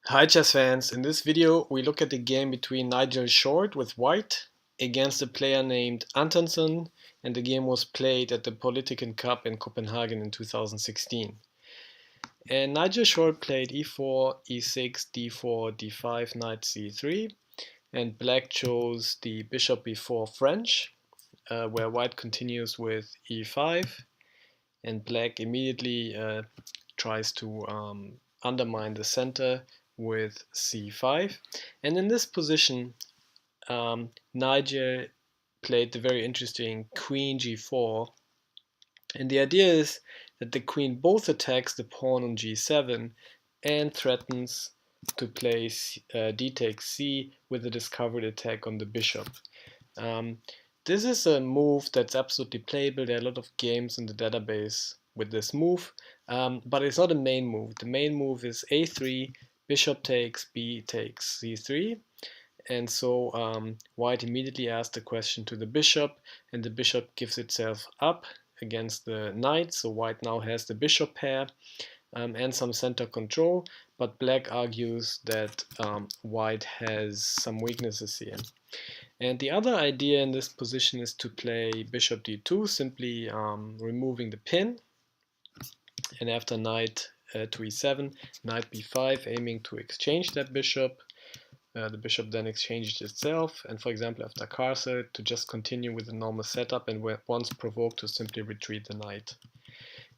Hi chess fans, in this video we look at the game between Nigel Short with white against a player named Antonsen, and the game was played at the Politiken Cup in Copenhagen in 2016. And Nigel Short played e4, e6, d4, d5, knight c3, and black chose the bishop b4 French, where white continues with e5, and black immediately tries to undermine the center with c5. And in this position, Nigel played the very interesting queen g4. And the idea is that the queen both attacks the pawn on g7 and threatens to play d takes c with a discovered attack on the bishop. This is a move that's absolutely playable. There are a lot of games in the database with this move, but it's not a main move. The main move is a3, bishop takes, b takes c3, and so white immediately asks the question to the bishop, and the bishop gives itself up against the knight, so white now has the bishop pair and some center control, but black argues that white has some weaknesses here. And the other idea in this position is to play bishop d2, simply removing the pin, and after knight to e7, knight b5, aiming to exchange that bishop. The bishop then exchanges itself, and for example after castle, to just continue with the normal setup, and once provoked to simply retreat the knight.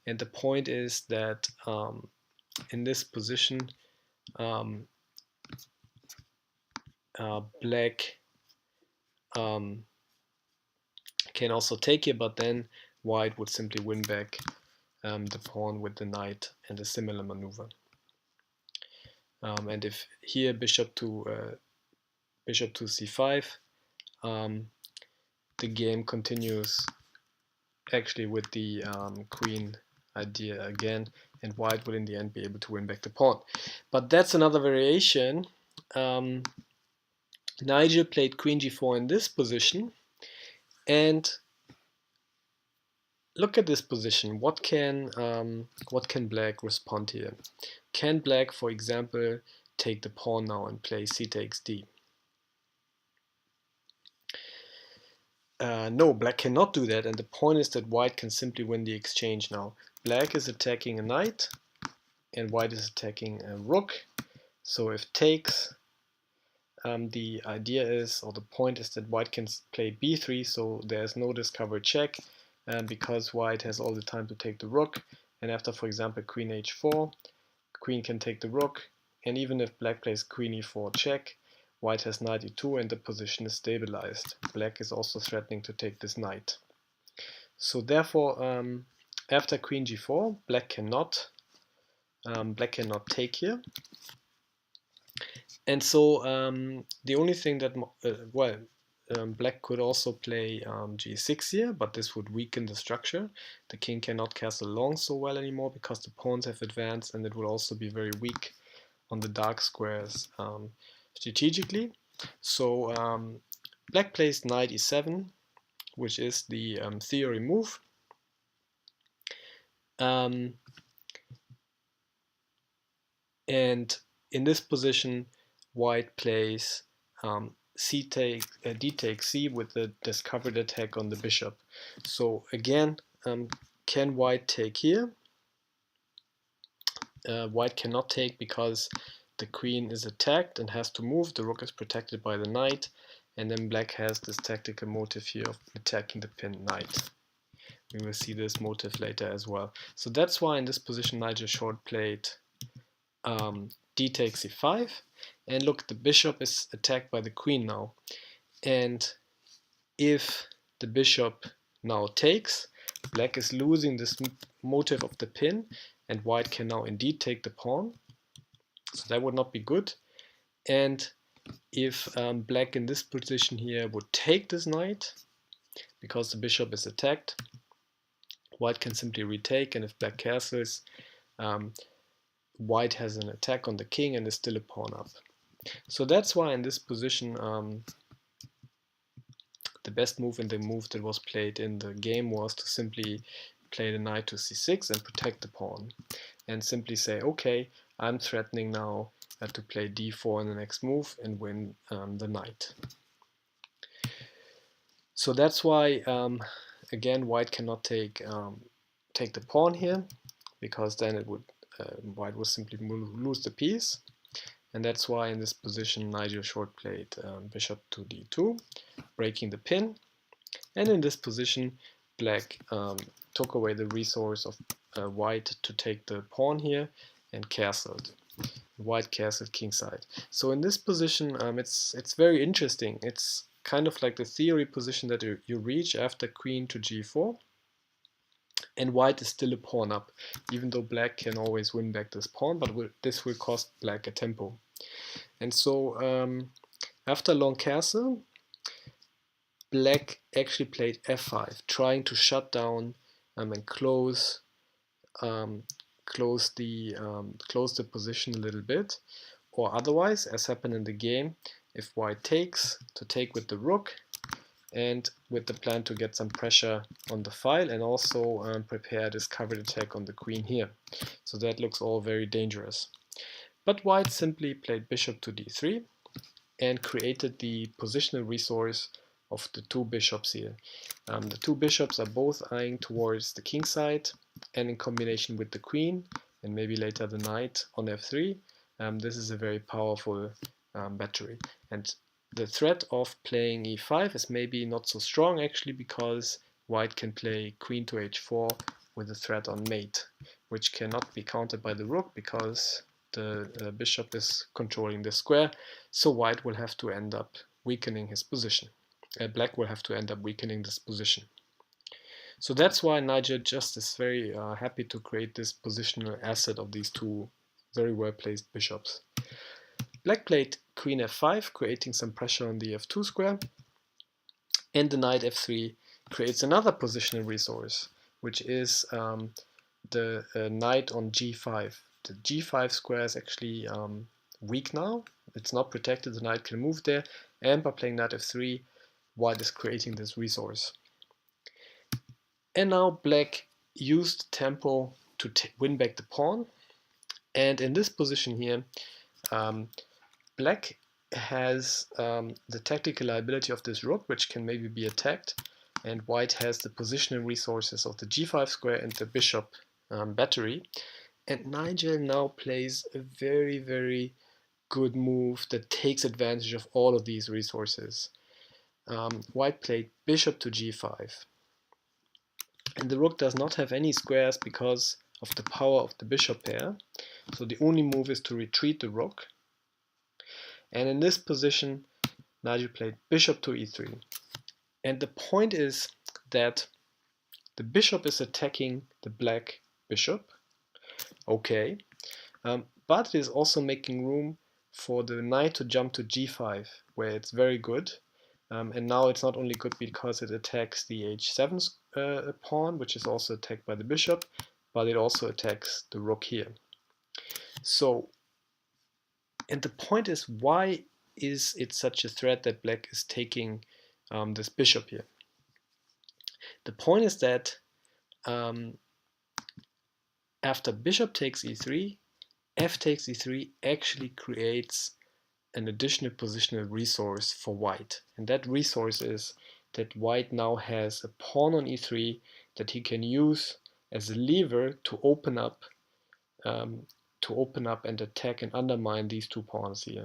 And the point is that in this position, black can also take here, but then white would simply win back the pawn with the knight and a similar maneuver. And if here bishop to c5, the game continues actually with the queen idea again, and white will in the end be able to win back the pawn. But that's another variation. Nigel played queen g4 in this position, and look at this position. What can black respond here? Can black, for example, take the pawn now and play c takes d? No, black cannot do that, and the point is that white can simply win the exchange now. Black is attacking a knight, and white is attacking a rook. So if takes, the idea is, or the point is, that white can play b3, so there's no discovered check, because white has all the time to take the rook. And after, for example, queen h4, queen can take the rook, and even if black plays queen e4 check, white has knight e2 and the position is stabilized. Black is also threatening to take this knight. So therefore, after queen g4, black cannot take here. And so the only thing that, black could also play g6 here, but this would weaken the structure. The king cannot castle long so well anymore because the pawns have advanced, and it will also be very weak on the dark squares strategically. So black plays knight e7, which is the theory move. And in this position, white plays d takes c with the discovered attack on the bishop. So again, can white take here? White cannot take because the queen is attacked and has to move. The rook is protected by the knight, and then black has this tactical motive here of attacking the pinned knight. We will see this motive later as well. So that's why in this position Nigel Short played d takes e5, and look, the bishop is attacked by the queen now, and if the bishop now takes, black is losing this motive of the pin, and white can now indeed take the pawn, so that would not be good. And if black in this position here would take this knight, because the bishop is attacked, white can simply retake, and if black castles, white has an attack on the king and is still a pawn up. So that's why in this position the best move, and the move that was played in the game, was to simply play the knight to c6 and protect the pawn, and simply say, okay, I'm threatening now to play d4 in the next move and win the knight. So that's why, again, white cannot take the pawn here, because then it would white would simply lose the piece. And that's why in this position Nigel short played bishop to d2, breaking the pin. And in this position black took away the resource of white to take the pawn here and castled. White castled kingside. So in this position it's very interesting. It's kind of like the theory position that you reach after queen to g4. And white is still a pawn up, even though black can always win back this pawn, but this will cost black a tempo. And so after long castle, black actually played f5, trying to shut down and close the position a little bit. Or otherwise, as happened in the game, if white takes, to take with the rook, and with the plan to get some pressure on the file, and also prepare this covered attack on the queen here. So that looks all very dangerous. But white simply played bishop to d3 and created the positional resource of the two bishops here. The two bishops are both eyeing towards the king side, and in combination with the queen and maybe later the knight on f3, this is a very powerful battery. And the threat of playing e5 is maybe not so strong actually, because white can play queen to h4 with a threat on mate, which cannot be countered by the rook because the bishop is controlling the square. So white will have to end up weakening his position. Black will have to end up weakening this position. So that's why Nigel just is very happy to create this positional asset of these two very well placed bishops. Black played queen f5, creating some pressure on the f2 square, and the knight f3 creates another positional resource, which is the knight on g5. The g5 square is actually weak now. It's not protected, the knight can move there, and by playing knight f3, white is creating this resource. And now black used tempo to win back the pawn, and in this position here, black has the tactical liability of this rook, which can maybe be attacked, and white has the positional resources of the g5 square and the bishop battery. And Nigel now plays a very, very good move that takes advantage of all of these resources. White played bishop to g5. And the rook does not have any squares because of the power of the bishop pair. So the only move is to retreat the rook. And in this position, Nigel played bishop to e3. And the point is that the bishop is attacking the black bishop. Okay. But it is also making room for the knight to jump to g5, where it's very good. And now it's not only good because it attacks the h7 pawn, which is also attacked by the bishop, but it also attacks the rook here. So, and the point is, why is it such a threat that black is taking this bishop here? The point is that after bishop takes e3, f takes e3 actually creates an additional positional resource for white. And that resource is that white now has a pawn on e3 that he can use as a lever to open up and attack and undermine these two pawns here.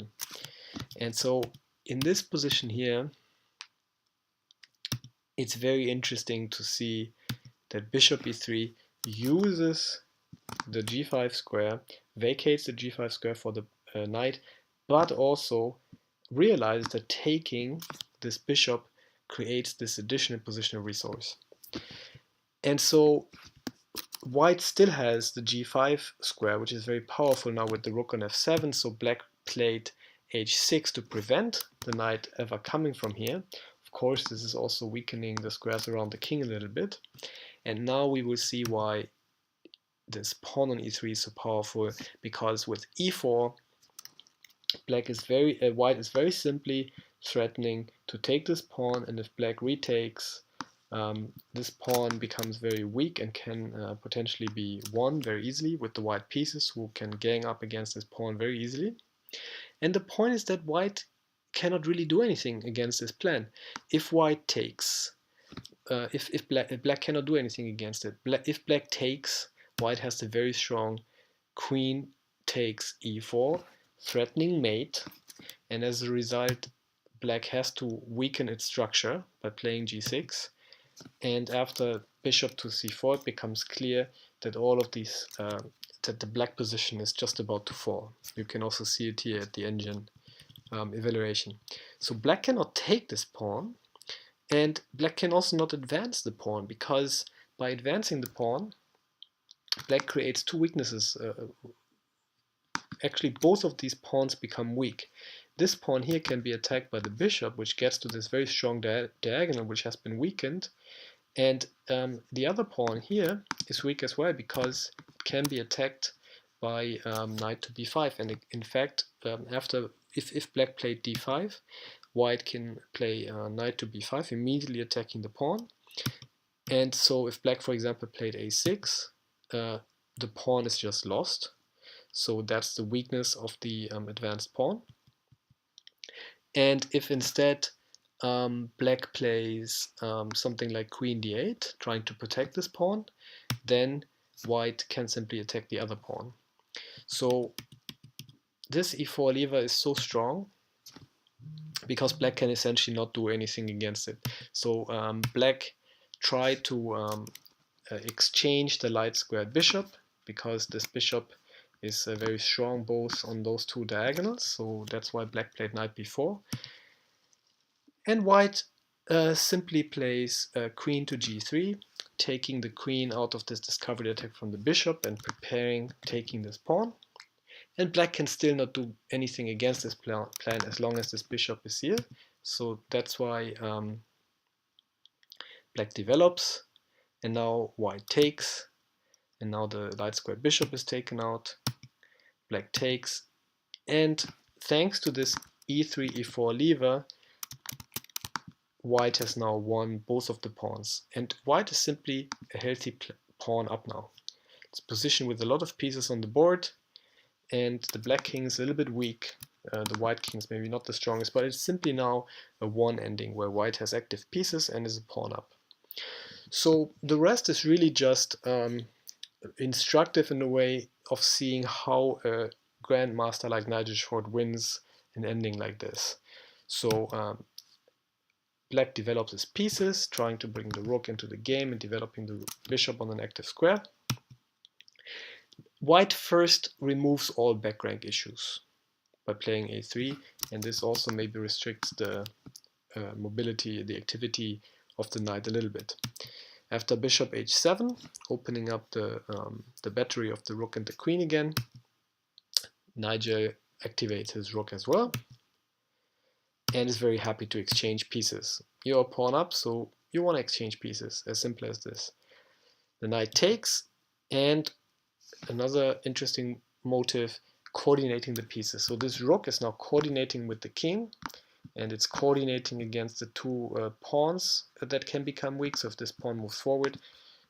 And so in this position here, it's very interesting to see that bishop e3 uses the g5 square, vacates the g5 square for the knight, but also realizes that taking this bishop creates this additional positional resource. And so white still has the g5 square, which is very powerful now with the rook on f7, so black played h6 to prevent the knight ever coming from here. Of course, this is also weakening the squares around the king a little bit. And now we will see why this pawn on e3 is so powerful, because with e4, white is very simply threatening to take this pawn, and if black retakes, this pawn becomes very weak and can potentially be won very easily with the white pieces who can gang up against this pawn very easily. And the point is that white cannot really do anything against this plan. If white takes, if black cannot do anything against it. If black takes, white has the very strong queen takes e4, threatening mate, and as a result, black has to weaken its structure by playing g6. And after bishop to c4, it becomes clear that all of these, that the black position is just about to fall. You can also see it here at the engine evaluation. So black cannot take this pawn, and black can also not advance the pawn, because by advancing the pawn, black creates two weaknesses. Actually, both of these pawns become weak. This pawn here can be attacked by the bishop, which gets to this very strong diagonal, which has been weakened. And the other pawn here is weak as well, because it can be attacked by knight to b5. And in fact, if black played d5, white can play knight to b5, immediately attacking the pawn. And so if black, for example, played a6, the pawn is just lost. So that's the weakness of the advanced pawn. And if instead black plays something like queen d8, trying to protect this pawn, then white can simply attack the other pawn. So this e4 lever is so strong because black can essentially not do anything against it. So black tried to exchange the light squared bishop, because this bishop is very strong both on those two diagonals, so that's why black played knight b4. And white simply plays queen to g3, taking the queen out of this discovered attack from the bishop and preparing taking this pawn. And black can still not do anything against this plan as long as this bishop is here. So that's why black develops, and now white takes, and now the light squared bishop is taken out. Black takes, and thanks to this e3, e4 lever, white has now won both of the pawns. And white is simply a healthy pawn up now. It's positioned with a lot of pieces on the board, and the black king is a little bit weak. The white king is maybe not the strongest, but it's simply now a one ending where white has active pieces and is a pawn up. So the rest is really just instructive in a way of seeing how a grandmaster like Nigel Short wins an ending like this. So black develops his pieces, trying to bring the rook into the game and developing the bishop on an active square. White first removes all back rank issues by playing a3, and this also maybe restricts the mobility, the activity of the knight a little bit. After bishop h7, opening up the battery of the rook and the queen again, Nigel activates his rook as well, and is very happy to exchange pieces. You're a pawn up, so you want to exchange pieces, as simple as this. The knight takes, and another interesting motive, coordinating the pieces. So this rook is now coordinating with the king, and it's coordinating against the two pawns that can become weak. So if this pawn moves forward,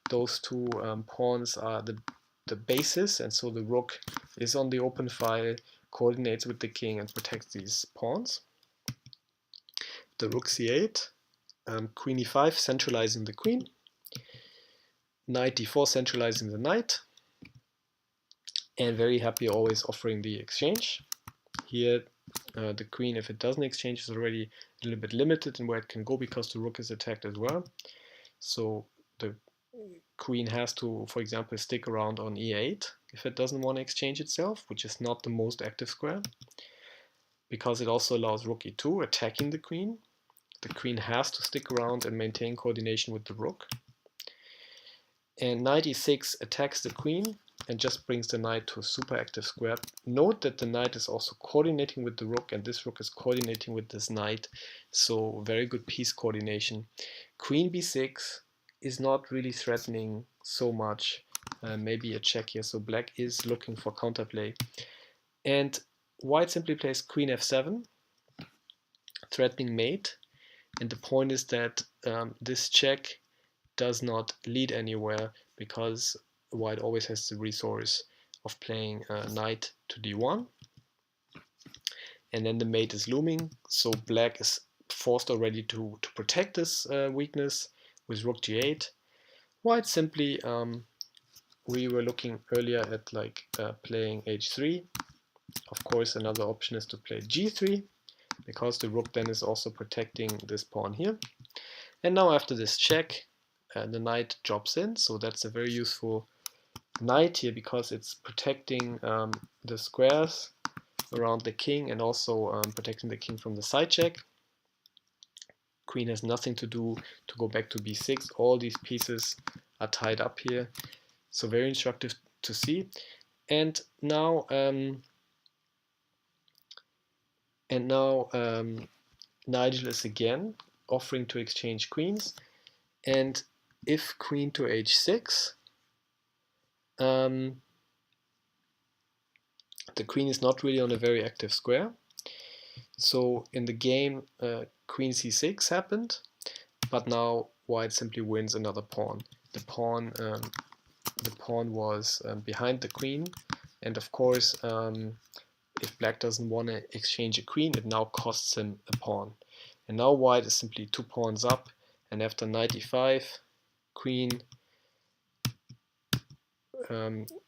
those two pawns are the basis, and so the rook is on the open file, coordinates with the king and protects these pawns. The rook c8, queen e5 centralizing the queen, knight d4 centralizing the knight, and very happy always offering the exchange. Here the queen, if it doesn't exchange, is already a little bit limited in where it can go because the rook is attacked as well. So the queen has to, for example, stick around on e8 if it doesn't want to exchange itself, which is not the most active square, because it also allows rook e2 attacking the queen. The queen has to stick around and maintain coordination with the rook. And knight e6 attacks the queen and just brings the knight to a super active square. Note that the knight is also coordinating with the rook, and this rook is coordinating with this knight, so very good piece coordination. Queen b6 is not really threatening so much, maybe a check here, so black is looking for counterplay. And white simply plays queen f7, threatening mate, and the point is that this check does not lead anywhere, because white always has the resource of playing knight to d1. and then the mate is looming, so black is forced already to protect this weakness with rook g8. White simply, we were looking earlier at like playing h3. Of course, another option is to play g3, because the rook then is also protecting this pawn here. And now after this check, the knight drops in, so that's a very useful knight here because it's protecting the squares around the king and also protecting the king from the side check. Queen has nothing to do to go back to b6. All these pieces are tied up here, so very instructive to see. And now Nigel is again offering to exchange queens, and if queen to h6, the queen is not really on a very active square. So in the game, queen c6 happened, but now white simply wins another pawn. The pawn was behind the queen, and of course, if black doesn't want to exchange a queen, it now costs him a pawn. And now white is simply 2 pawns up, and after knight e5, queen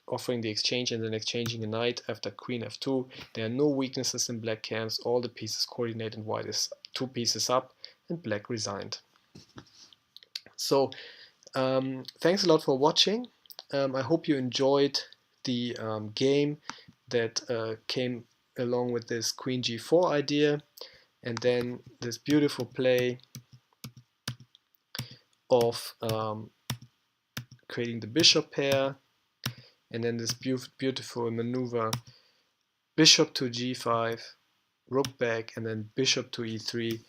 offering the exchange and then exchanging a knight after queen f2. There are no weaknesses in black camps, all the pieces coordinate, and white is 2 pieces up, and black resigned. So thanks a lot for watching. I hope you enjoyed the game that came along with this queen g4 idea, and then this beautiful play of creating the bishop pair, and then this beautiful maneuver, bishop to g5, rook back, and then bishop to e3,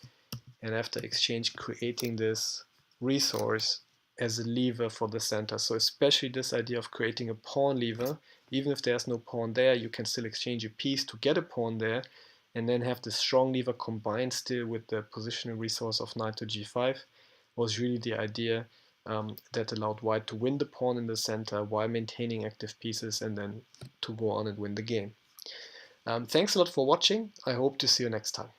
and after exchange creating this resource as a lever for the center. So especially this idea of creating a pawn lever, even if there's no pawn there, you can still exchange a piece to get a pawn there, and then have this strong lever combined still with the positional resource of knight to g5, was really the idea that allowed white to win the pawn in the center while maintaining active pieces and then to go on and win the game. Thanks a lot for watching. I hope to see you next time.